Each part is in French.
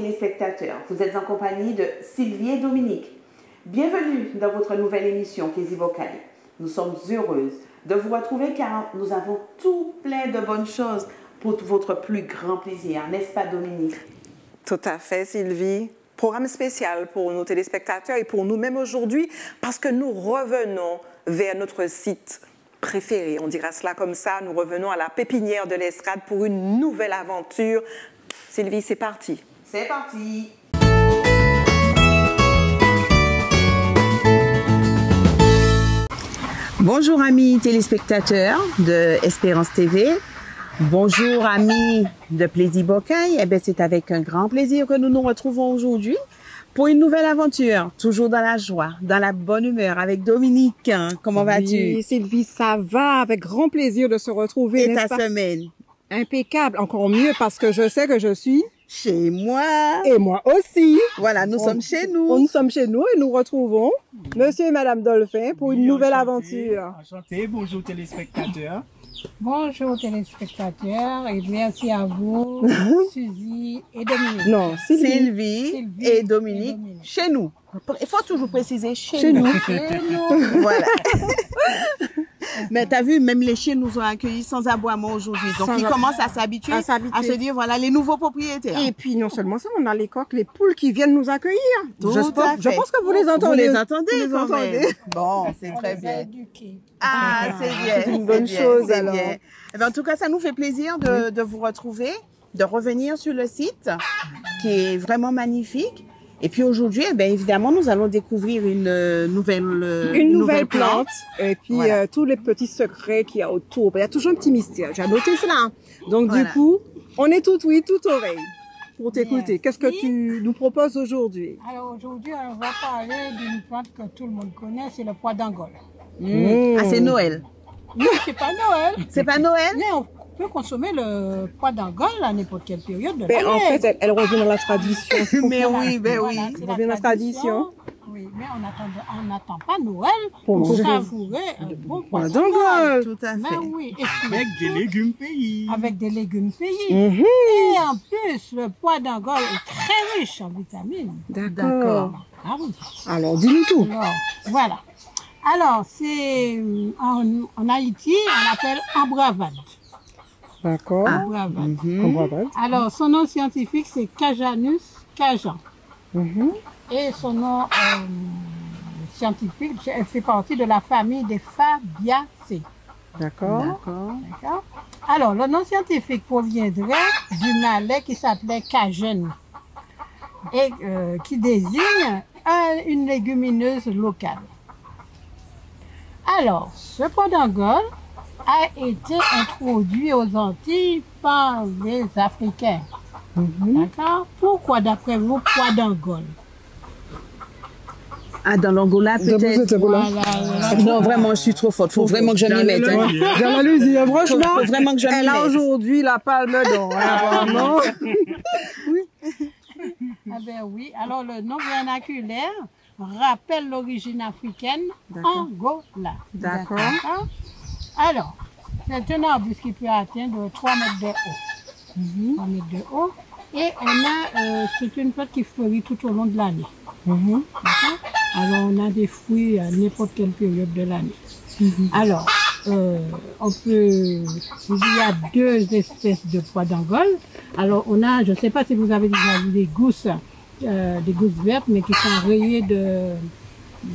téléspectateurs, vous êtes en compagnie de Sylvie et Dominique. Bienvenue dans votre nouvelle émission Plaisir Vocal. Nous sommes heureuses de vous retrouver car nous avons tout plein de bonnes choses pour votre plus grand plaisir, n'est-ce pas Dominique? Tout à fait Sylvie. Programme spécial pour nos téléspectateurs et pour nous-mêmes aujourd'hui parce que nous revenons vers notre site préféré. On dira cela comme ça. Nous revenons à la pépinière de l'estrade pour une nouvelle aventure. Sylvie, c'est parti. C'est parti. Bonjour amis téléspectateurs de Espérance TV. Bonjour amis de Plaisir Bocaille. Eh bien, c'est avec un grand plaisir que nous nous retrouvons aujourd'hui pour une nouvelle aventure, toujours dans la joie, dans la bonne humeur, avec Dominique. Comment vas-tu? Oui, Sylvie, ça va, avec grand plaisir de se retrouver. Et ta semaine? Impeccable, encore mieux parce que je sais que je suis chez moi. Et moi aussi. Voilà, nous sommes chez nous. Nous sommes chez nous et nous retrouvons Monsieur et Madame Dolphin pour une nouvelle aventure. Enchanté, bonjour téléspectateurs. Bonjour téléspectateurs et merci à vous, Suzy et Dominique. Non, Sylvie et Dominique, chez nous. Il faut toujours préciser chez nous. Voilà. Mais tu as vu, même les chiens nous ont accueillis sans aboiement aujourd'hui. Donc, ils commencent à s'habituer, à se dire, voilà, les nouveaux propriétaires. Et puis, non seulement ça, on a les coqs, les poules qui viennent nous accueillir. Tout je pense que vous les entendez. Vous les entendez, quand même. Bon, c'est très bien. Ah, c'est bien. C'est une bonne chose, alors. Eh bien, en tout cas, ça nous fait plaisir de vous retrouver, de revenir sur le site, qui est vraiment magnifique. Et puis aujourd'hui, eh bien, évidemment, nous allons découvrir une nouvelle plante. Et puis, voilà. Tous les petits secrets qu'il y a autour. Il y a toujours un petit mystère. J'ai noté cela. Donc, voilà. Du coup, on est tout oui, tout oreille pour t'écouter. Qu'est-ce que tu nous proposes aujourd'hui? Alors, aujourd'hui, on va parler d'une plante que tout le monde connaît, c'est le pois d'Angole. Ah, c'est Noël. Non, c'est pas Noël. C'est pas Noël? Mais on peut consommer le pois d'Angole à n'importe quelle période de l'année. En fait, elle revient dans la tradition. Mais oui, ben oui. Elle revient dans la tradition. Oui, mais on n'attend pas Noël pour savourer un bon pois d'Angole. Tout à fait. Mais oui. Avec des légumes pays. Avec des légumes pays. Et en plus, le pois d'Angole est très riche en vitamines. D'accord. Ah oui. Alors, dis-nous tout. Alors, voilà. Alors, c'est en Haïti, on l'appelle embravade. D'accord. Embravade. Alors, son nom scientifique, c'est Cajanus cajan. Et son nom scientifique, elle fait partie de la famille des Fabiacées. D'accord. Alors, le nom scientifique proviendrait du malais qui s'appelait cajun et qui désigne une légumineuse locale. Alors, ce pois d'Angole a été introduit aux Antilles par les Africains. D'accord? Pourquoi, d'après vous, pois d'Angole? Ah, dans l'Angola, peut-être. Voilà. Non, vraiment, je suis trop forte. Faut vraiment que je m'y mette. J'allais dire, franchement, faut vraiment que je m'y mette. Elle a aujourd'hui la palme d'or. Vraiment. Oui. Ah ben oui. Alors, le nom vernaculaire rappelle l'origine africaine Angola. D'accord. Alors, c'est un arbuste qui peut atteindre 3 mètres de haut. 3 mètres de haut. Et c'est une plante qui fleurit tout au long de l'année. Alors, on a des fruits à n'importe quelle période de l'année. Alors, il y a 2 espèces de pois d'Angole. Alors, on a, je ne sais pas si vous avez déjà vu des gousses vertes, mais qui sont rayées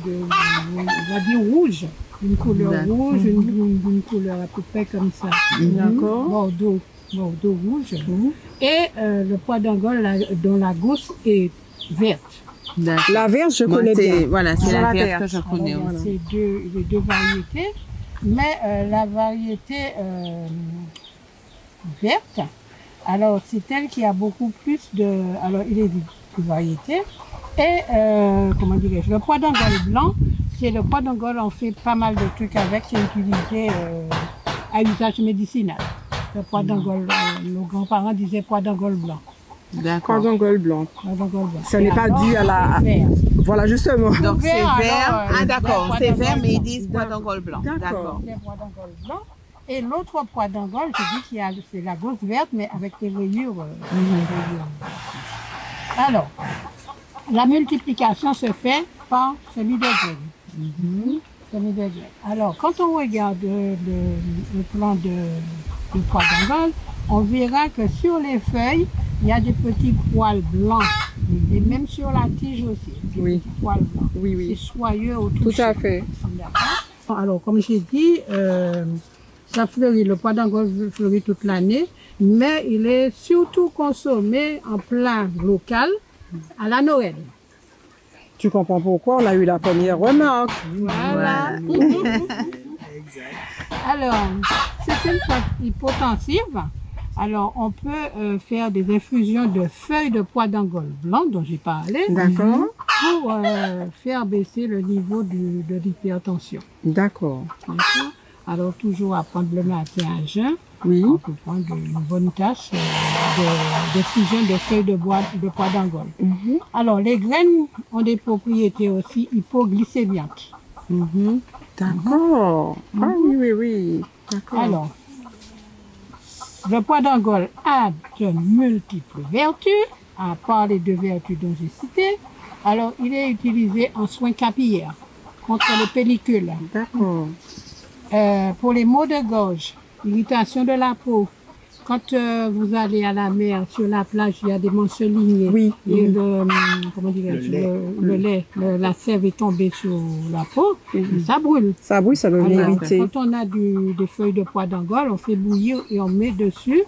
on va dire rouge. Une couleur rouge, une couleur à peu près comme ça. D'accord. Bordeaux rouge. Et le pois d'Angole dont la gousse est verte. La verte, je connais bien. Voilà, c'est la verte que je connais. Voilà. C'est les deux variétés. Mais la variété verte, alors c'est elle qui a beaucoup plus de... Alors, il est de variétés. Et, comment dirais-je, le pois d'Angole blanc, c'est le pois d'Angole, on fait pas mal de trucs avec, c'est utilisé à usage médicinal. Le pois d'Angole, nos grands-parents disaient pois d'Angole blanc. D'accord. Pois d'Angole blanc. Ce n'est pas dû à la... Voilà, justement. Donc c'est vert. Alors, ah d'accord, c'est vert, mais ils disent pois d'Angole blanc. D'accord. C'est pois d'Angole blanc. Et l'autre pois d'Angole, je dis qu'il y a c'est la gousse verte, mais avec des rayures. Alors, la multiplication se fait par semis de graines. Semis de graines. Alors, quand on regarde le plan de pois d'Angole, on verra que sur les feuilles, il y a des petits poils blancs. Et même sur la tige aussi, des petits poils blancs. Oui, oui. C'est soyeux au toucher. Tout à fait. D'accord. Alors, comme j'ai dit, ça fleurit, le pois d'Angole fleurit toute l'année, mais il est surtout consommé en plat local à la Noël. Tu comprends pourquoi on a eu la première remarque. Voilà. Alors, c'est une plante hypotensive. Alors, on peut faire des infusions de feuilles de pois d'Angole blanc, dont j'ai parlé, D'accord. pour faire baisser le niveau de l'hypertension. D'accord. D'accord. Alors, toujours à prendre le matin à jeun. Oui. On peut prendre une bonne tasse d'infusion de feuilles de pois d'Angole. Alors, les graines ont des propriétés aussi hypoglycémiantes. D'accord. Ah oui, oui, oui. D'accord. Alors, le pois d'Angole a de multiples vertus, à part les 2 vertus dont j'ai citées. Alors, il est utilisé en soins capillaires, contre les pellicules, D'accord. pour les maux de gorge, irritation de la peau. Quand vous allez à la mer, sur la plage, il y a des manchelignés. Oui. Et comment dirais-je, le lait, la sève est tombée sur la peau, et ça brûle. Ça, oui, ça doit Alors, irriter. quand on a des feuilles de pois d'Angole, on fait bouillir et on met dessus,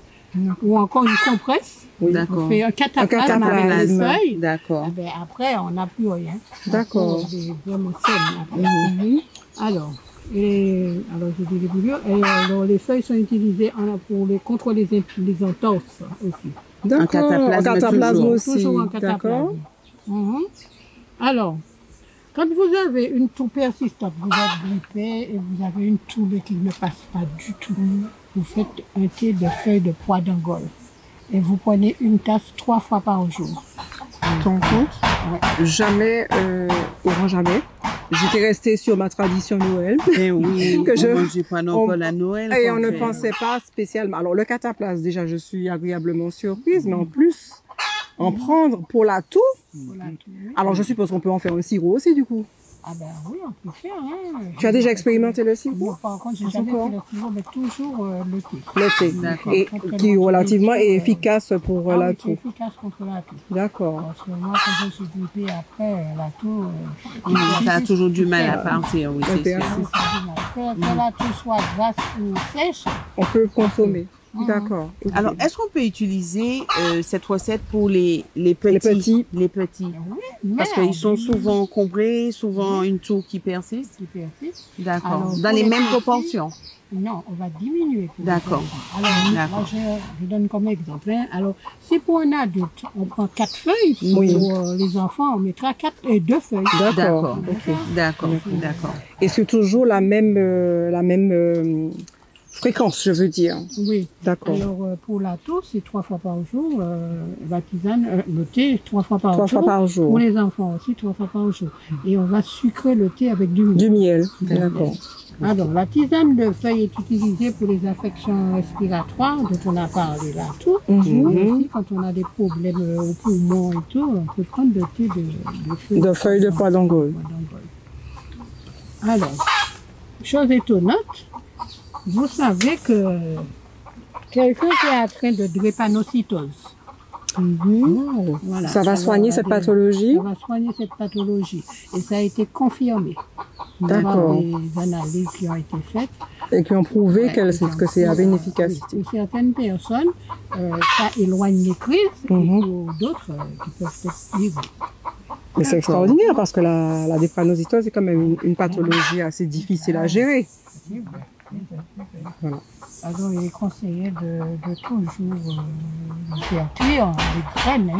ou encore une compresse. D'accord. On fait un cataplasme avec les feuilles. D'accord. Eh ben, après, on n'a plus rien. D'accord. C'est vraiment saine. après. Alors, alors je dis les bouillures. Alors, les feuilles sont utilisées contre les entorses aussi. D'accord. cataplasme En cataplasme toujours. aussi. Toujours en D'accord. cataplasme. Alors, quand vous avez une toux persistante, vous êtes grippé et vous avez une toux qui ne passe pas du tout, vous faites un thé de feuilles de pois d'Angole et vous prenez une tasse 3 fois par jour. Ton compte? Jamais, aura jamais. J'étais restée sur ma tradition Noël. Eh oui, Que je- on mangeait pas non plus la Noël. Et qu'on on ne fait. pensait pas spécialement. Alors, le cataplasme, déjà, je suis agréablement surprise, mais en plus, en prendre pour la toux. Voilà, tout. Alors, je suppose qu'on peut en faire un sirop aussi, du coup. Ah ben oui, on peut faire. Hein. Tu as déjà expérimenté le sirop? Moi, par contre, j'ai jamais fait le sirop, mais toujours le thé. Le thé. D'accord. Et qui est relativement efficace pour Ah la oui, c'est toux. efficace contre la toux. D'accord. Parce que moi, quand je suis grippée après la toux, Ça a toujours du mal à partir, oui, c'est sûr. que la toux soit grasse ou sèche. On peut consommer. D'accord. Ok. Alors, est-ce qu'on peut utiliser cette recette pour les petits? petits. Les petits. Oui, Parce qu'ils sont souvent encombrés, souvent une toux qui persiste. qui persiste. D'accord. Alors, Dans pour les les mêmes petits, proportions. Non, on va diminuer. pour les D'accord. enfants. Alors, D'accord. là, je donne comme exemple. Hein. Alors, si pour un adulte, on prend 4 feuilles, Oui. pour les enfants, on mettra 2 feuilles. D'accord. D'accord. Ok. D'accord. D'accord. Et c'est toujours la même fréquence, je veux dire. Oui. D'accord. Alors, pour la toux, c'est 3 fois par jour. La tisane, le thé, 3 fois par 3 jour. fois par jour. Pour les enfants aussi, 3 fois par jour. Et on va sucrer le thé avec du miel. Du miel. D'accord. Alors, la tisane de feuille est utilisée pour les infections respiratoires dont on a parlé là, tout. Mais aussi, quand on a des problèmes au poumon et tout, on peut prendre le thé De feuilles de pois d'Angole. Alors, chose étonnante, vous savez que quelqu'un qui est atteint de drépanocytose, voilà, Ça va soigner cette pathologie. Ça va soigner cette pathologie. Et ça a été confirmé. D'accord. Il y a des analyses qui ont été faites. Et qui ont prouvé que c'est avait une efficacité. Pour certaines personnes, ça éloigne les crises, et pour d'autres qui peuvent être vivre. Mais c'est extraordinaire parce que la drépanocytose est quand même une pathologie assez difficile à gérer. Voilà. Alors, il est conseillé de toujours faire cuire les graines,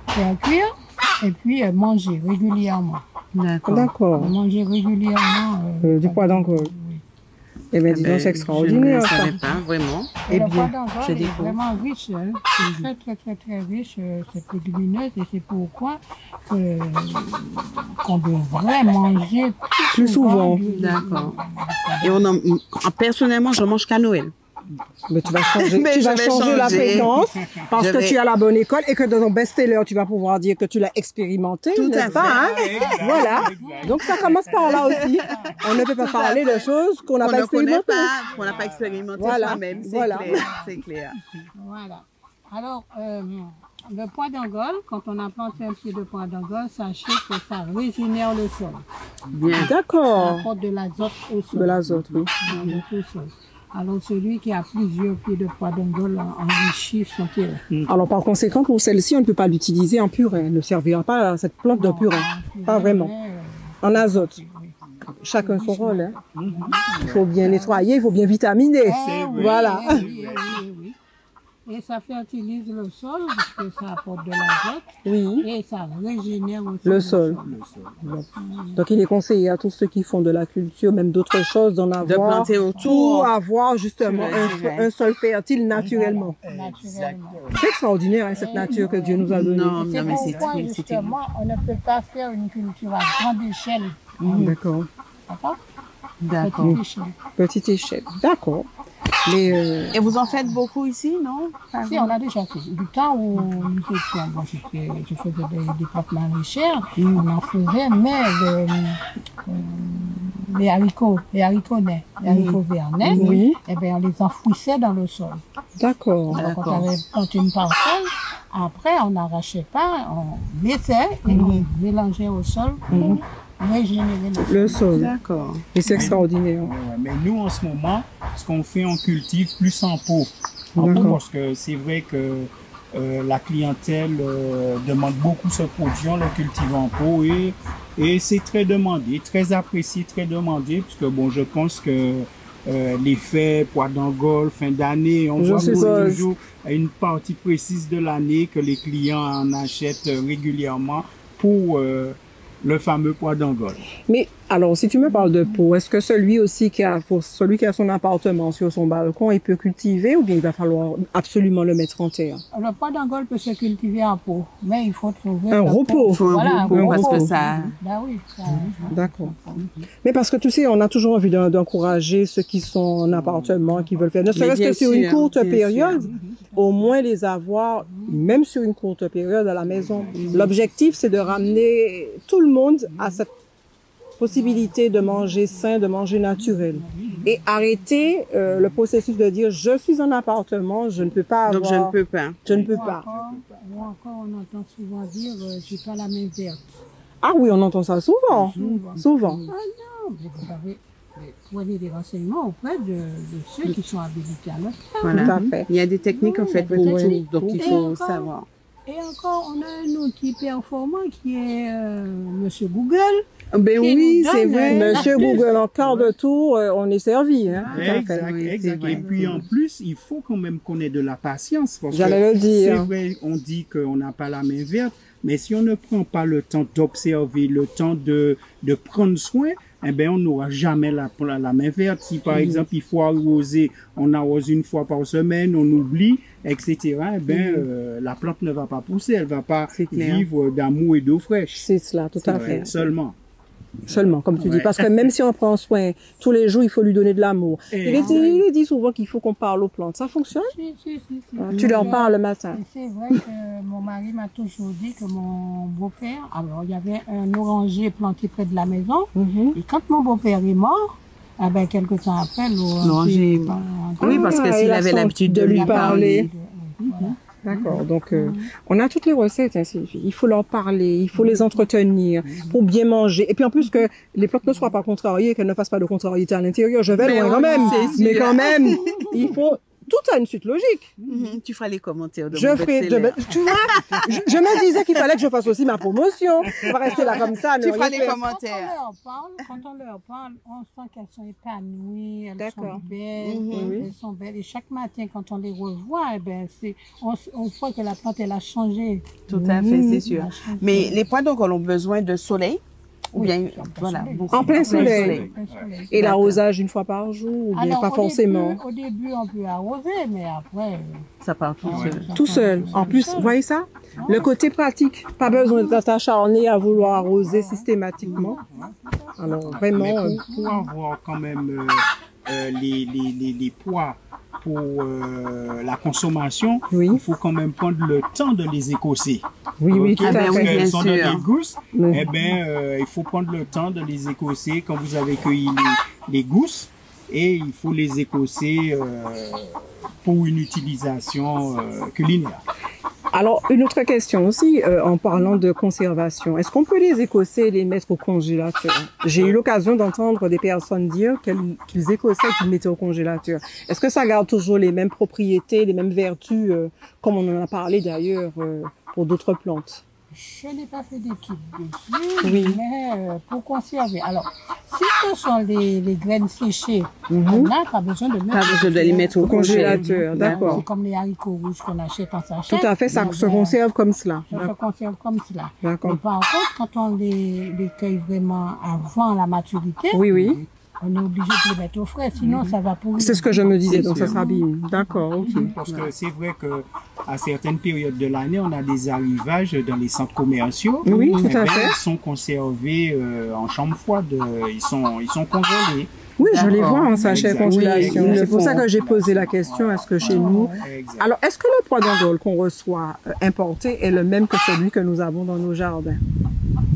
faire cuire et puis manger régulièrement. D'accord. D'accord. Manger régulièrement. Du pois d'Angole. Eh bien, dis donc, c'est extraordinaire. Je ne Ça. savais pas, vraiment. Et le bien, pois d'Angole je est découvre. vraiment riche, hein. C'est très très très très riche, cette légumineuse, et c'est pourquoi qu'on devrait manger Plus souvent. du- D'accord. Et personnellement, je mange qu'à Noël. Mais tu vas changer, Mais tu je vas vais changer la changer. fréquence parce Je que vais- tu es à la bonne école et que dans ton best-seller, tu vas pouvoir dire que tu l'as expérimenté, Tout à n'est-ce pas, hein? Exact, Voilà. exact. Donc ça commence par là aussi. On ne peut pas Tout à parler de fait. choses qu'on n'a Qu'on pas ne connaît expérimentées. pas, qu'on n'a pas expérimenté Voilà. soi-même, c'est Voilà. clair, c'est clair. Voilà. Alors, le pois d'Angole, quand on a planté un pied de pois d'Angole, sachez que ça régénère le sol. Bien. Ça D'accord. apporte de l'azote au sol. De l'azote, oui. De l'azote au sol. Alors, celui qui a plusieurs pieds de pois d'Angole enrichit son terrain. Alors par conséquent, pour celle-ci, on ne peut pas l'utiliser en purin. Elle ne servira pas à cette plante de purin. Pas vraiment. En azote. Chacun son rôle. Hein. Il faut bien nettoyer, il faut bien vitaminer. Voilà. Oui. Et ça fertilise le sol, parce que ça apporte de l'azote, Oui, et ça régénère aussi le sol. Donc il est conseillé à tous ceux qui font de la culture, même d'autres choses, d'en avoir. De planter autour. Pour avoir justement Je dirais. un sol fertile naturellement. naturellement. C'est extraordinaire hein, cette nature que Dieu nous a donnée. Non, C'est non, mais c'est pourquoi, très, c'est justement, on ne peut pas faire une culture à grande échelle. D'accord. D'accord? D'accord. Petite échelle. Petite échelle. D'accord. Mais Et vous en faites beaucoup ici, non? Si, on a déjà fait. Du temps où nous étions, moi je faisais des plantes maraîchères, on en faisait, mais les haricots nais, les haricots vernets, Oui. eh bien, on les enfouissait dans le sol. d'accord. Alors, quand D'accord. on avait planté une parcelle, après, on n'arrachait pas, on mettait et on mélangeait au sol pour régénérer le sol. Le sol. D'accord. Et c'est extraordinaire. Ouais, mais nous, en ce moment, ce qu'on fait, on cultive plus en pot. En pot, D'accord. parce que c'est vrai que la clientèle demande beaucoup ce produit, on le cultive en pot et c'est très demandé, très apprécié, très demandé, parce que bon, je pense que l'effet pois d'Angole, fin d'année, on Je voit suppose. toujours une partie précise de l'année que les clients en achètent régulièrement pour le fameux pois d'Angole. Mais alors, si tu me parles de pot, est-ce que celui aussi pour celui qui a son appartement sur son balcon, il peut cultiver ou bien il va falloir absolument le mettre en terre? Le pois d'Angole peut se cultiver en pot, mais il faut trouver Un le repos. pot. Faut un Voilà, repos, un parce repos. que ça... Ben oui, ça, D'accord. Mais parce que tu sais, on a toujours envie d'encourager ceux qui sont en appartement, qui veulent faire, ne serait-ce bien que sur une sûr, courte bien période, au moins les avoir, même sur une courte période à la maison. L'objectif, c'est de ramener tout le monde à cette possibilité de manger sain, de manger naturel. Et arrêter le processus de dire, je suis en appartement, je ne peux pas avoir... Donc je ne peux pas. Je ne peux pas. Ou encore, on entend souvent dire, j'ai pas la main verte. Ah oui, on entend ça souvent. Souvent. Ah non, mais vous avez prenez des renseignements auprès de ceux qui sont habilités à le faire. Voilà. Tout à fait. Il y a des techniques en fait pour des tout, techniques. donc il Et faut encore, savoir. Et encore, on a un outil performant qui est Monsieur Google. Ben Qui oui, nous c'est donne, vrai. Monsieur l'astuce. Google, en quart de tour, on est servi. Hein, tout à fait. Exact, Oui, c'est exact. vrai. Et puis en plus, il faut quand même qu'on ait de la patience. Parce que J'allais le dire. c'est vrai, on dit qu'on n'a pas la main verte, mais si on ne prend pas le temps d'observer, le temps de prendre soin, eh ben on n'aura jamais la main verte. Si par exemple il faut arroser, on arrose une fois par semaine, on oublie, etc. Eh ben la plante ne va pas pousser, elle va pas C'est clair. vivre d'amour et d'eau fraîche. C'est cela, tout à fait. Seulement. Seulement, comme tu dis. Ouais. Parce que même si on prend soin tous les jours, il faut lui donner de l'amour. Et- Il est dit souvent qu'il faut qu'on parle aux plantes. Ça fonctionne? Si. Tu leur parles le matin. Et c'est vrai que mon mari m'a toujours dit que mon beau-père, alors il y avait un oranger planté près de la maison, Mhm. et quand mon beau-père est mort, eh ben, quelque temps après, L'oranger. Oui, parce que Ah, s'il il a avait senti l'habitude de de lui lui parler. Voilà. D'accord. Donc, on a toutes les recettes, hein, Sylvie. Il faut leur parler, il faut les entretenir pour bien manger. Et puis, en plus, que les plantes ne soient pas contrariées, qu'elles ne fassent pas de contrariété à l'intérieur. Je vais Mais loin oui, quand même. c'est sûr. Mais quand même, il faut... Tout a une suite logique. Tu feras les commentaires de Je mon ferai best-seller. tu vois, je me disais qu'il fallait que je fasse aussi ma promotion. On va rester là comme ça. ne Tu feras rien les faire. commentaires. Quand on leur parle, on sent qu'elles sont épanouies, elles sont D'accord. belles, elles sont belles. Et chaque matin, quand on les revoit, eh ben, on voit que la plante, elle a changé. Tout à fait, c'est sûr. Elle a changé. Mais les pois donc ont besoin de soleil. Ou bien, voilà, soleil. beaucoup. En plein soleil. Un soleil. Et l'arrosage une fois par jour ou bien Alors, pas forcément. Au début, on peut arroser, mais après, Ça part tout seul. Tout seul. En plus, vous voyez ça? Le côté pratique. Pas besoin d'être acharné à vouloir arroser systématiquement. Alors, Mais vraiment, pour avoir quand même les pois pour la consommation, Oui. il faut quand même prendre le temps de les écosser. Oui, oui, Ok, tout à parce fait. qu'elles bien sont sûr. dans des gousses, Oui. eh ben, il faut prendre le temps de les écosser quand vous avez cueilli les gousses, et il faut les écosser pour une utilisation culinaire. Alors, une autre question aussi, en parlant de conservation. Est-ce qu'on peut les écosser et les mettre au congélateur? J'ai eu l'occasion d'entendre des personnes dire qu'ils écossaient et qu'ils mettaient au congélateur. Est-ce que ça garde toujours les mêmes propriétés, les mêmes vertus, comme on en a parlé d'ailleurs pour d'autres plantes? Je n'ai pas fait d'études dessus, Oui. mais pour conserver. Alors, si ce sont les graines séchées, Mhm. on n'a pas besoin de mettre. Pas besoin de les mettre Au au congélateur, C'est d'accord. comme les haricots rouges qu'on achète en sachet. Tout à fait, ça se conserve comme cela. Ça se conserve comme cela. D'accord. Mais par contre, quand on les cueille vraiment avant la maturité, Oui, oui. on est obligé de les mettre au frais, sinon ça va pourrir. C'est ce que je me disais, donc ça sûr. s'abîme. D'accord, ok. Parce que c'est vrai que à certaines périodes de l'année, on a des arrivages dans les centres commerciaux. Oui, Eh tout à ben, fait. Ils sont conservés en chambre froide, ils sont congelés. Oui, je les D'accord. vois en sachet Exact. congélation. Oui, C'est pour ils ça le que j'ai posé la question, est-ce que chez nous... Exact. Alors, est-ce que le pois d'Angole qu'on reçoit importé est le même que celui que nous avons dans nos jardins?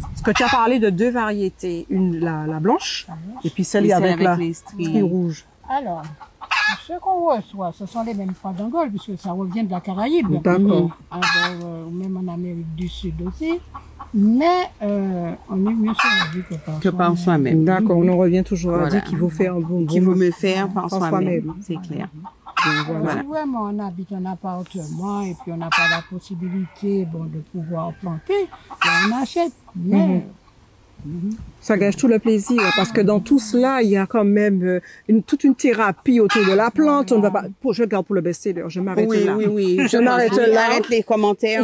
Parce que tu as parlé de deux variétés, la blanche et puis celle Et celle avec avec la les stries. strie rouge. Alors, ce qu'on reçoit, ce sont les mêmes pois d'Angole, puisque ça revient de la Caraïbe. D'accord. Alors, même en Amérique du Sud aussi. Mais on est mieux servi Que par soi-même. D'accord, on en revient toujours à Voilà. dire qu'il faut faire un bon Qu'il vaut mieux faire par Par soi-même. soi-même. C'est clair. Si vraiment on habite un appartement et puis on n'a pas la possibilité de pouvoir planter, on achète. Mais Ça gâche tout le plaisir parce que dans tout cela, il y a quand même toute une thérapie autour de la plante. On ne va pas. Je garde pour le best-seller. Je m'arrête Oui, là. oui, oui. Je m'arrête pense, oui. là. Arrête les commentaires.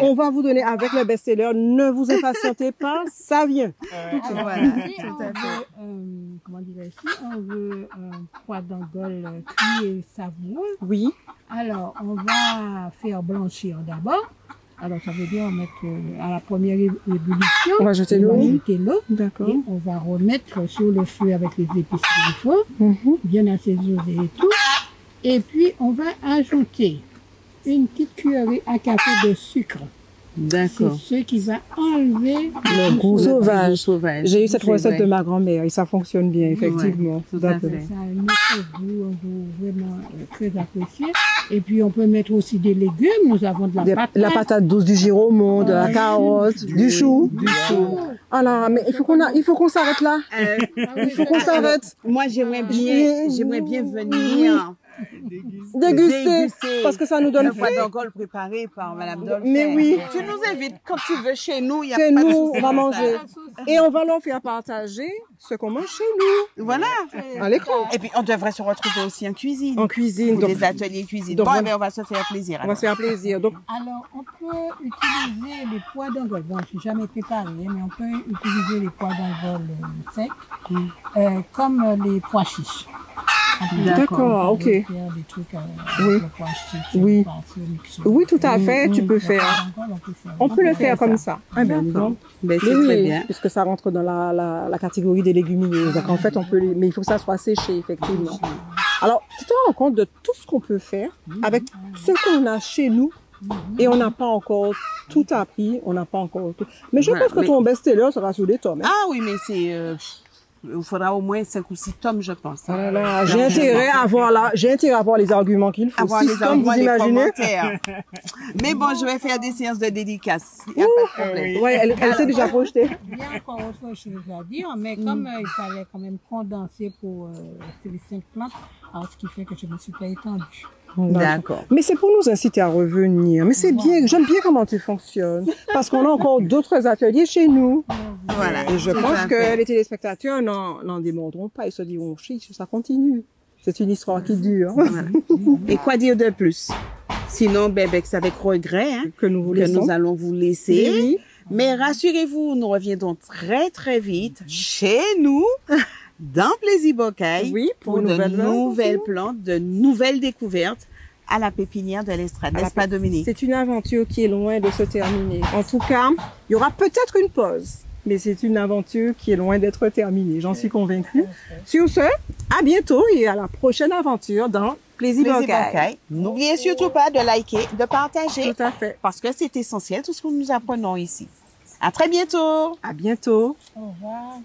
On va vous donner avec le best-seller. Ne vous impatientez pas, ça vient. Voilà. si on veut, comment dirais-je, si on veut un pois d'Angole cuit et savoureux, Oui. alors on va faire blanchir d'abord. Alors ça veut dire on met à la première ébullition, On va jeter on va l'eau. jeter l'eau. D'accord. Et on va remettre sur le feu avec les épices qu'il faut, Mhm. bien assaisonner et tout. Et puis, on va ajouter une petite cuillerée à café de sucre. C'est D'accord. ce qui va enlever Le goût sauvage. Sauvage. J'ai eu cette C'est recette vrai. de ma grand-mère et ça fonctionne bien, effectivement. Ouais, tout à D'accord. fait. ça a un autre goût vraiment très apprécié. Et puis, on peut mettre aussi des légumes. Nous avons de la patate. La patate douce, du giromon, de la carotte, du chou. Ah là, mais il faut qu'on s'arrête là. Il faut qu'on s'arrête. Moi, j'aimerais bien venir Déguster. Parce que ça nous donne le pois faim. d'Angole préparé par Madame Dolphin. Mais oui. Tu nous invites quand tu veux chez nous. Il y a Chez pas de nous, souci on va pour manger. ça. Et on va leur faire partager ce qu'on mange chez nous. Voilà. À l'écran. Et puis, on devrait se retrouver aussi en cuisine. En cuisine. Pour Donc, des ateliers cuisine. donc, Bon, on- eh ben, on va se faire plaisir. on va alors. se faire plaisir. Donc, Alors, on peut utiliser les pois d'Angole. Bon, je n'ai jamais préparé, hein, mais on peut utiliser les pois d'Angole secs comme les pois chiches. D'accord, On ok. peut faire des trucs avec Oui. le pois chiche. Oui. passer, mixer. oui, tout à fait, tu peux Le faire. pois d'Angole, On peut le faire comme ça. Ah ben, D'accord. donc. Ben, Mais c'est oui, très bien. puisque ça rentre dans la catégorie des légumineuses. Donc en fait, on peut mais il faut que ça soit séché, effectivement. Alors, tu te rends compte de tout ce qu'on peut faire avec ce qu'on a chez nous et on n'a pas encore tout appris, on n'a pas encore tout. Mais je Voilà, pense que mais- ton best-seller sera sur des tomes. Hein? Ah oui, mais c'est... il faudra au moins 5 ou 6 tomes, je pense. Ah là là, j'ai intérêt à avoir les arguments qu'il faut. Avoir 6 les tomes, vous arguments, les imaginez? commentaires. Mais bon, je vais faire des séances de dédicaces. Il n'y a pas de problème. Ouais, elle s'est déjà projetée. Il y a encore autre chose à dire, mais comme il fallait quand même condenser pour les 5 plantes, alors ce qui fait que je ne me suis pas étendue. D'accord. Mais c'est pour nous inciter à revenir. Mais c'est bien, j'aime bien comment tu fonctionnes. Parce qu'on a encore d'autres ateliers chez nous. Voilà. Et je Tout pense à que fait. les téléspectateurs n'en démordront pas. Ils se diront, chiche, ça continue. C'est une histoire qui dure. Et quoi dire de plus? Sinon, ben, c'est avec regret hein, Que nous vous que laissons. nous allons vous laisser. Oui. Mais rassurez-vous, nous reviendrons très très vite chez nous, dans Plaisir Bocaille, Oui, pour pour une de nouvelle nouvelles plantes, de nouvelles découvertes à la pépinière de l'Estrade. N'est-ce pas, Dominique? C'est une aventure qui est loin de se terminer. En tout cas, il y aura peut-être une pause. Mais c'est une aventure qui est loin d'être terminée. J'en suis convaincue. Sur ce, à bientôt et à la prochaine aventure dans Plaisir Plaisir Bocaille. Bocaille. N'oubliez surtout pas de liker, de partager, Tout à fait. parce que c'est essentiel tout ce que nous apprenons ici. À très bientôt. À bientôt. Au revoir.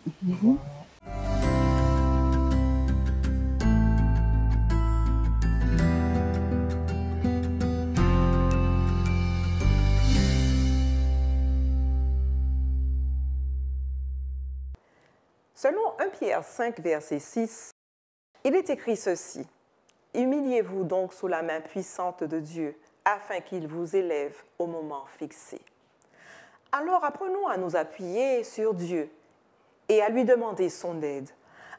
Selon 1 Pierre 5, verset 6, il est écrit ceci: « Humiliez-vous donc sous la main puissante de Dieu, afin qu'il vous élève au moment fixé. » Alors apprenons à nous appuyer sur Dieu et à lui demander son aide.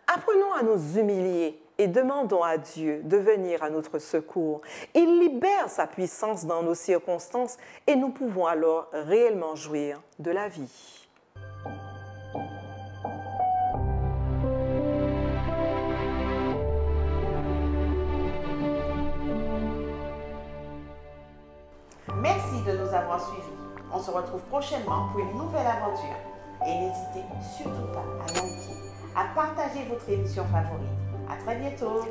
Apprenons à nous humilier et demandons à Dieu de venir à notre secours. Il libère sa puissance dans nos circonstances et nous pouvons alors réellement jouir de la vie. Merci de nous avoir suivis. On se retrouve prochainement pour une nouvelle aventure. Et n'hésitez surtout pas à liker, à partager votre émission favorite. À très bientôt.